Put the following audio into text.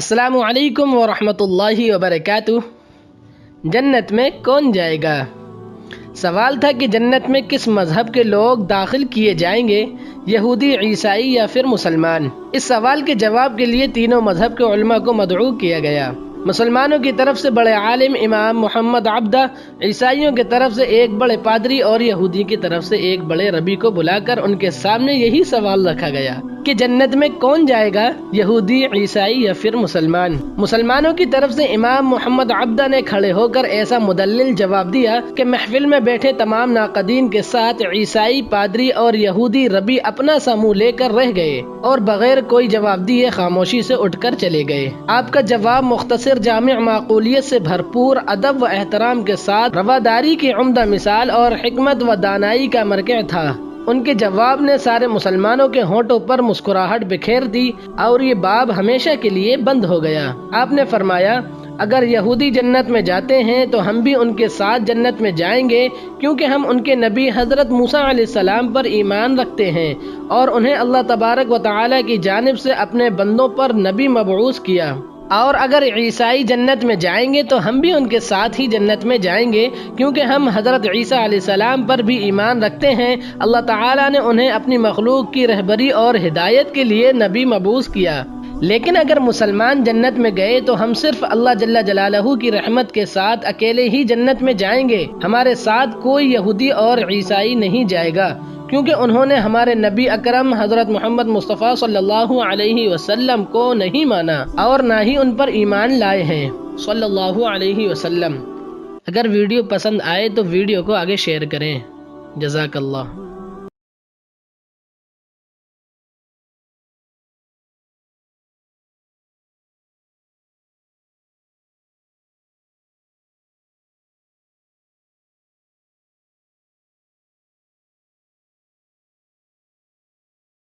السلام علیکم ورحمۃ اللہ وبرکاتہ۔ جنت میں کون جائے گا؟ سوال تھا کہ جنت میں کس مذہب کے لوگ داخل کیے جائیں گے، یہودی، عیسائی یا پھر مسلمان؟ اس سوال کے جواب کے لیے تینوں مذہب کے علماء کو مدعو کیا گیا۔ مسلمانوں کی طرف سے بڑے عالم امام محمد عبدہ، عیسائیوں کی طرف سے ایک بڑے پادری اور یہودی کی طرف سے ایک بڑے ربی کو بلا کر ان کے سامنے یہی سوال رکھا گیا کہ جنت میں کون جائے گا، یہودی، عیسائی یا پھر مسلمان؟ مسلمانوں کی طرف سے امام محمد عبدہ نے کھڑے ہو کر ایسا مدلل جواب دیا کہ محفل میں بیٹھے تمام ناقدین کے ساتھ عیسائی، پادری اور یہودی ربی اپنا سا منہ لے کر رہ گئے اور بغیر کوئی جواب دیے خاموشی سے اٹھ کر چلے گئے۔ آپ کا جواب مختصر، جامع، معقولیت سے بھرپور، ادب و احترام کے ساتھ رواداری کی عمدہ مثال اور حکمت و دانائی کا مرکع تھا۔ ان کے جواب نے سارے مسلمانوں کے ہونٹوں پر مسکراہٹ بکھیر دی اور یہ باب ہمیشہ کے لیے بند ہو گیا۔ آپ نے فرمایا، اگر یہودی جنت میں جاتے ہیں تو ہم بھی ان کے ساتھ جنت میں جائیں گے، کیونکہ ہم ان کے نبی حضرت موسیٰ علیہ السلام پر ایمان رکھتے ہیں اور انہیں اللہ تبارک و تعالیٰ کی جانب سے اپنے بندوں پر نبی مبعوث کیا۔ اور اگر عیسائی جنت میں جائیں گے تو ہم بھی ان کے ساتھ ہی جنت میں جائیں گے، کیونکہ ہم حضرت عیسیٰ علیہ السلام پر بھی ایمان رکھتے ہیں۔ اللہ تعالیٰ نے انہیں اپنی مخلوق کی رہبری اور ہدایت کے لیے نبی مبعوث کیا۔ لیکن اگر مسلمان جنت میں گئے تو ہم صرف اللہ جل جلالہ کی رحمت کے ساتھ اکیلے ہی جنت میں جائیں گے، ہمارے ساتھ کوئی یہودی اور عیسائی نہیں جائے گا، کیونکہ انہوں نے ہمارے نبی اکرم حضرت محمد مصطفیٰ صلی اللہ علیہ وسلم کو نہیں مانا اور نہ ہی ان پر ایمان لائے ہیں صلی اللہ علیہ وسلم۔ اگر ویڈیو پسند آئے تو ویڈیو کو آگے شیئر کریں۔ جزاک اللہ۔